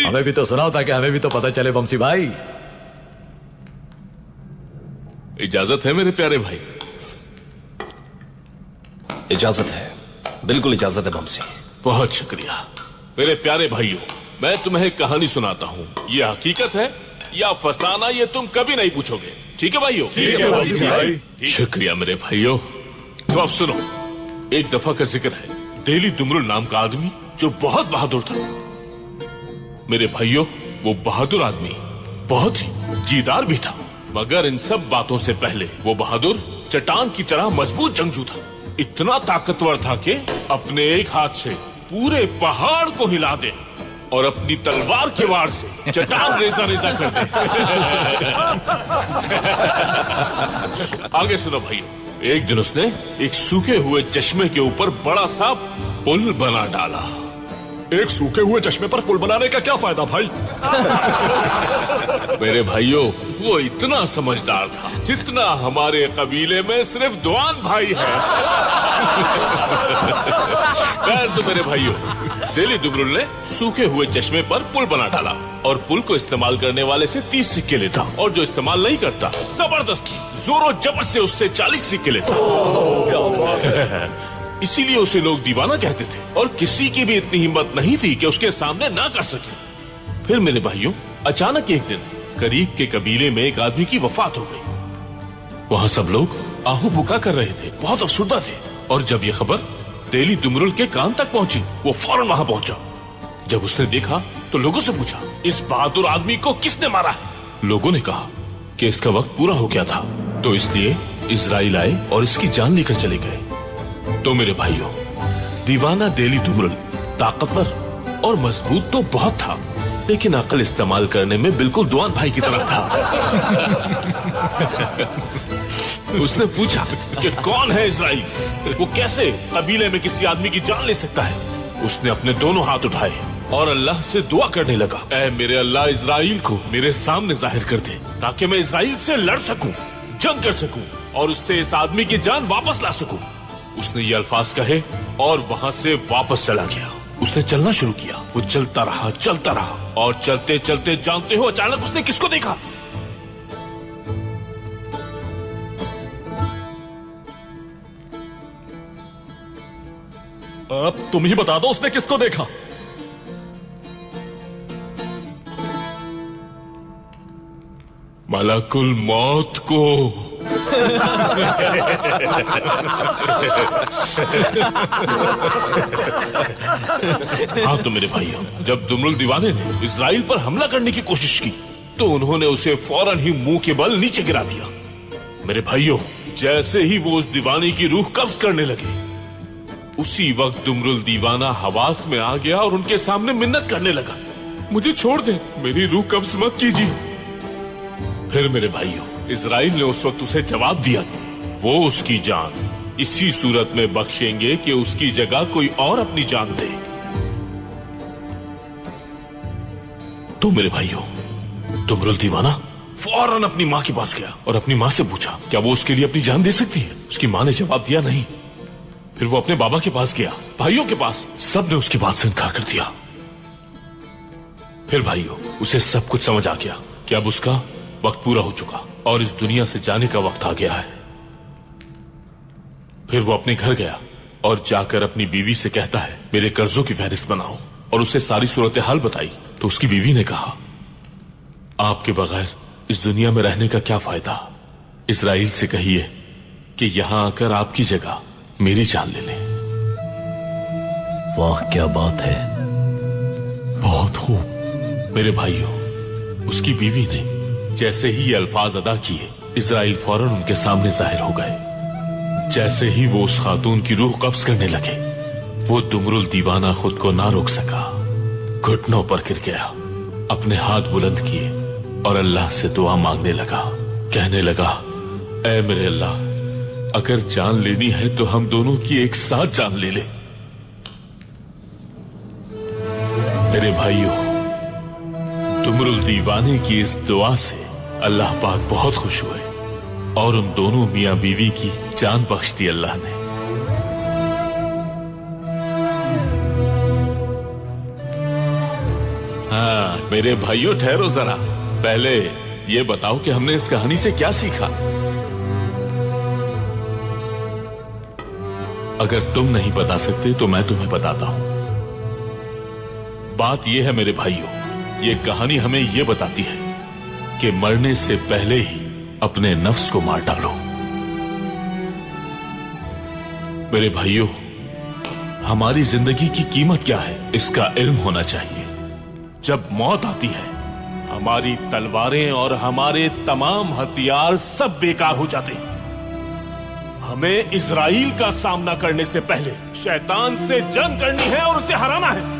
हमें भी तो सुनाओ ताकि हमें भी तो पता चले वंशी भाई। इजाजत है मेरे प्यारे भाई? इजाजत है, बिल्कुल इजाजत है वंशी। बहुत शुक्रिया मेरे प्यारे भाइयों। मैं तुम्हें एक कहानी सुनाता हूँ। ये हकीकत है या फसाना, ये तुम कभी नहीं पूछोगे। ठीक है भाइयों? ठीक है वंशी भाई। शुक्रिया मेरे भाइयों। तो अब सुनो, एक दफा का जिक्र है। डेली दुमरुल नाम का आदमी जो बहुत बहादुर था। मेरे भाइयों, वो बहादुर आदमी बहुत ही जीदार भी था, मगर इन सब बातों से पहले वो बहादुर चट्टान की तरह मजबूत जंगजू था। इतना ताकतवर था कि अपने एक हाथ से पूरे पहाड़ को हिला दे और अपनी तलवार के वार से चट्टान रेजा रेजा कर दे। आगे सुनो भाइयों। एक दिन उसने एक सूखे हुए चश्मे के ऊपर बड़ा सा पुल बना डाला। एक सूखे हुए चश्मे पर पुल बनाने का क्या फायदा भाई? मेरे भाइयों, वो इतना समझदार था जितना हमारे कबीले में सिर्फ दुआन भाई है। खैर तो मेरे भाइयों, डेली दुमरुल ने सूखे हुए चश्मे पर पुल बना डाला और पुल को इस्तेमाल करने वाले से 30 सिक्के लेता और जो इस्तेमाल नहीं करता जबरदस्ती जोरों जबर से उससे 40 सिक्के लेता। इसीलिए उसे लोग दीवाना कहते थे और किसी की भी इतनी हिम्मत नहीं थी कि उसके सामने ना कर सके। फिर मेरे भाइयों, अचानक एक दिन करीब के कबीले में एक आदमी की वफात हो गई। वहाँ सब लोग आहू बुका कर रहे थे, बहुत अफसुर्दा थे। और जब ये खबर डेली दुमरुल के कान तक पहुंची, वो फौरन वहाँ पहुंचा। जब उसने देखा तो लोगों से पूछा, इस बहादुर आदमी को किसने मारा है? लोगों ने कहा कि इसका वक्त पूरा हो गया था, तो इसलिए इजराइल आए और इसकी जान लेकर चले गए। तो मेरे भाइयों, दीवाना डेली दुमरुल ताकतवर और मजबूत तो बहुत था, लेकिन अकल इस्तेमाल करने में बिल्कुल दुआन भाई की तरह था। उसने पूछा कि कौन है इजराइल, वो कैसे कबीले में किसी आदमी की जान ले सकता है? उसने अपने दोनों हाथ उठाए और अल्लाह से दुआ करने लगा, ऐ मेरे अल्लाह, इजराइल को मेरे सामने जाहिर कर दे ताकि मैं इजराइल से लड़ सकूं, जंग कर सकूं और उससे इस आदमी की जान वापस ला सकूं। उसने ये अल्फाज कहे और वहाँ से वापस चला गया। उसने चलना शुरू किया। वो चलता रहा और चलते चलते जानते हो अचानक उसने किसको देखा? अब तुम ही बता दो उसने किसको देखा? मलकुल मौत को। हाँ तो मेरे भाइयों, जब दुमरुल दीवाने ने इजराइल पर हमला करने की कोशिश की तो उन्होंने उसे फौरन ही मुंह के बल नीचे गिरा दिया। मेरे भाइयों, जैसे ही वो उस दीवाने की रूह कब्ज करने लगे, उसी वक्त दुमरुल दीवाना हवास में आ गया और उनके सामने मिन्नत करने लगा, मुझे छोड़ दे, मेरी रूह कब्ज मत कीजिए। फिर मेरे भाइयों, इजराइल ने उस वक्त उसे जवाब दिया, वो उसकी जान इसी सूरत में बख्शेंगे कि उसकी जगह कोई और अपनी जान दे। तो मेरे भाइयों, दुमरुल दीवाना फौरन अपनी माँ के पास गया और अपनी माँ से पूछा क्या वो उसके लिए अपनी जान दे सकती है। उसकी माँ ने जवाब दिया नहीं। फिर वो अपने बाबा के पास गया, भाइयों के पास, सबने उसकी बात से इनकार कर दिया। फिर भाइयों, उसे सब कुछ समझ आ गया कि अब उसका वक्त पूरा हो चुका और इस दुनिया से जाने का वक्त आ गया है। फिर वो अपने घर गया और जाकर अपनी बीवी से कहता है, मेरे कर्जों की फहरिस्त बनाओ, और उसे सारी सूरत हाल बताई। तो उसकी बीवी ने कहा, आपके बगैर इस दुनिया में रहने का क्या फायदा? इजराइल से कहिए कि यहां आकर आपकी जगह मेरी जान ले लें। वाह क्या बात है, बहुत खूब। मेरे भाइयों, उसकी बीवी ने जैसे ही ये अल्फाज अदा किए, इजराइल फौरन उनके सामने जाहिर हो गए। जैसे ही वो उस खातून की रूह कब्ज करने लगे, वो दुमरुल दीवाना खुद को ना रोक सका, घुटनों पर गिर गया, अपने हाथ बुलंद किए और अल्लाह से दुआ मांगने लगा। कहने लगा, ऐ मेरे अल्लाह, अगर जान लेनी है तो हम दोनों की एक साथ जान ले ले। मेरे भाइयों, दुमरुल दीवाने की इस दुआ से अल्लाह पाक बहुत खुश हुए और उन दोनों मियां बीवी की जान बख्श दी अल्लाह ने। हाँ मेरे भाइयों, ठहरो जरा। पहले ये बताओ कि हमने इस कहानी से क्या सीखा। अगर तुम नहीं बता सकते तो मैं तुम्हें बताता हूं। बात यह है मेरे भाइयों, ये कहानी हमें यह बताती है कि मरने से पहले ही अपने नफ्स को मार डालो। मेरे भाइयों, हमारी जिंदगी की कीमत क्या है इसका इल्म होना चाहिए। जब मौत आती है, हमारी तलवारें और हमारे तमाम हथियार सब बेकार हो जाते हैं। हमें इजराइल का सामना करने से पहले शैतान से जंग करनी है और उसे हराना है।